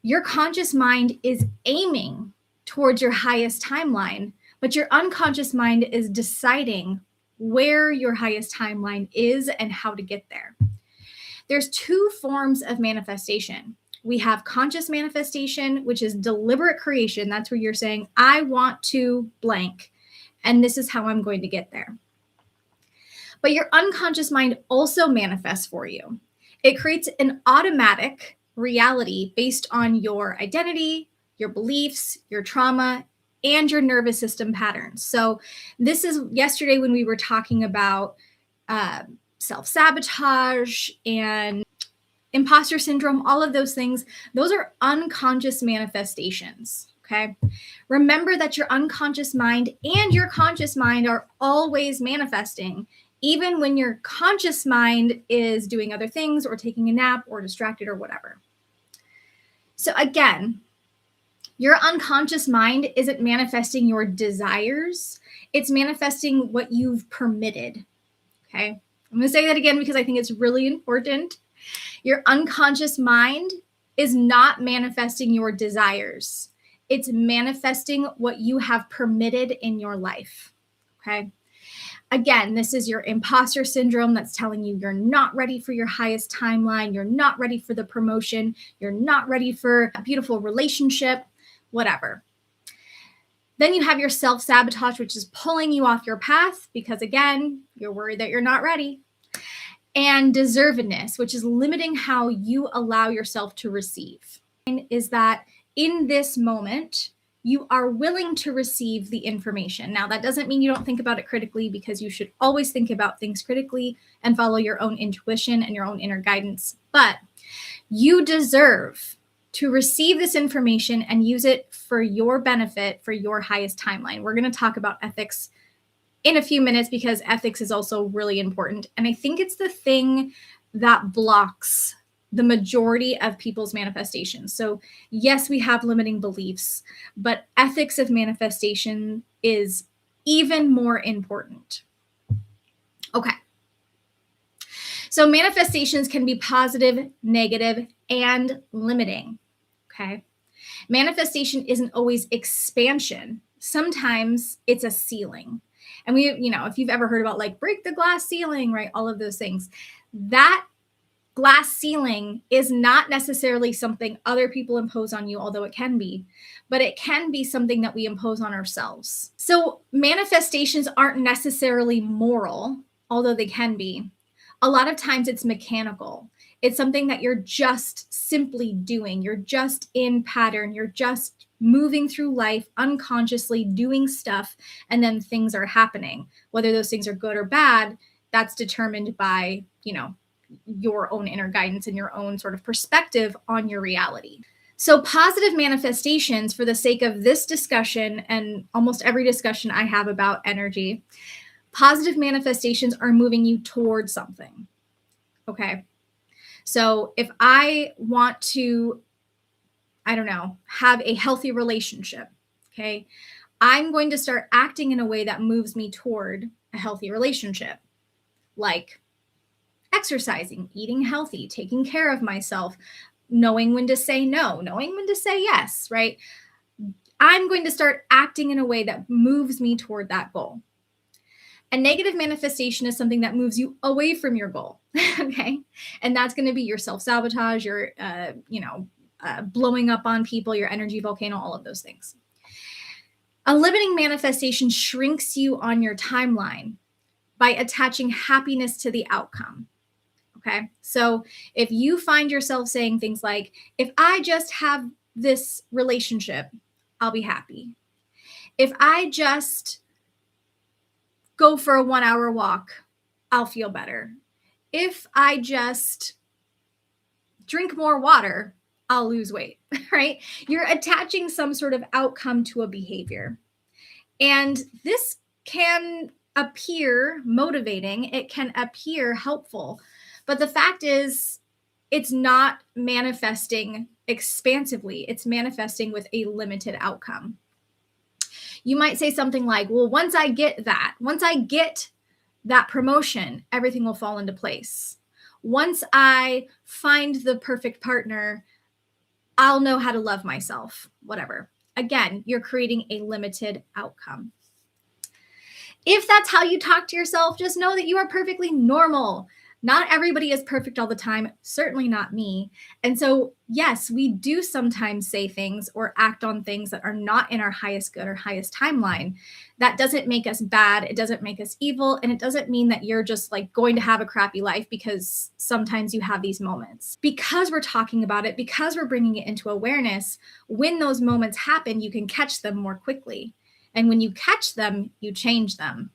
Your conscious mind is aiming towards your highest timeline, but your unconscious mind is deciding where your highest timeline is and how to get there. There's two forms of manifestation. We have conscious manifestation, which is deliberate creation. That's where you're saying, I want to blank, and this is how I'm going to get there. But your unconscious mind also manifests for you. It creates an automatic reality based on your identity, your beliefs, your trauma, and your nervous system patterns. So this is yesterday when we were talking about self-sabotage and imposter syndrome, all of those things. Those are unconscious manifestations. Okay. Remember that your unconscious mind and your conscious mind are always manifesting, even when your conscious mind is doing other things or taking a nap or distracted or whatever. So again, your unconscious mind isn't manifesting your desires. It's manifesting what you've permitted. Okay. I'm going to say that again because I think it's really important. Your unconscious mind is not manifesting your desires. It's manifesting what you have permitted in your life. Okay. Again, this is your imposter syndrome that's telling you you're not ready for your highest timeline. You're not ready for the promotion. You're not ready for a beautiful relationship, whatever. Then you have your self-sabotage, which is pulling you off your path because, again, you're worried that you're not ready. And deservedness, which is limiting how you allow yourself to receive. Is that in this moment, you are willing to receive the information. Now, that doesn't mean you don't think about it critically, because you should always think about things critically and follow your own intuition and your own inner guidance. But you deserve to receive this information and use it for your benefit, for your highest timeline. We're going to talk about ethics in a few minutes because ethics is also really important. And I think it's the thing that blocks the majority of people's manifestations. So yes, we have limiting beliefs, but ethics of manifestation is even more important. Okay. So manifestations can be positive, negative, and limiting. Okay. Manifestation isn't always expansion. Sometimes it's a ceiling. And we, if you've ever heard about like break the glass ceiling, right? All of those things, that glass ceiling is not necessarily something other people impose on you, although it can be, but it can be something that we impose on ourselves. So manifestations aren't necessarily moral, although they can be. A lot of times it's mechanical. It's something that you're just simply doing. You're just in pattern. You're just moving through life unconsciously doing stuff, and then things are happening. Whether those things are good or bad, that's determined by, your own inner guidance and your own sort of perspective on your reality. So positive manifestations, for the sake of this discussion and almost every discussion I have about energy, positive manifestations are moving you towards something. Okay. So if I want to, have a healthy relationship, okay, I'm going to start acting in a way that moves me toward a healthy relationship, like exercising, eating healthy, taking care of myself, knowing when to say no, knowing when to say yes, right? I'm going to start acting in a way that moves me toward that goal. A negative manifestation is something that moves you away from your goal, okay? And that's going to be your self-sabotage, your, blowing up on people, your energy volcano, all of those things. A limiting manifestation shrinks you on your timeline by attaching happiness to the outcome, okay? So if you find yourself saying things like, if I just have this relationship, I'll be happy. If I just go for a 1 hour walk, I'll feel better. If I just drink more water, I'll lose weight, right? You're attaching some sort of outcome to a behavior. And this can appear motivating. It can appear helpful. But the fact is, it's not manifesting expansively. It's manifesting with a limited outcome. You might say something like, well, once I get that promotion, everything will fall into place. Once I find the perfect partner, I'll know how to love myself, whatever. Again, you're creating a limited outcome. If that's how you talk to yourself, just know that you are perfectly normal. Not everybody is perfect all the time, certainly not me. And so, yes, we do sometimes say things or act on things that are not in our highest good or highest timeline. That doesn't make us bad. It doesn't make us evil. And it doesn't mean that you're just like going to have a crappy life because sometimes you have these moments. Because we're talking about it, because we're bringing it into awareness, when those moments happen, you can catch them more quickly. And when you catch them, you change them.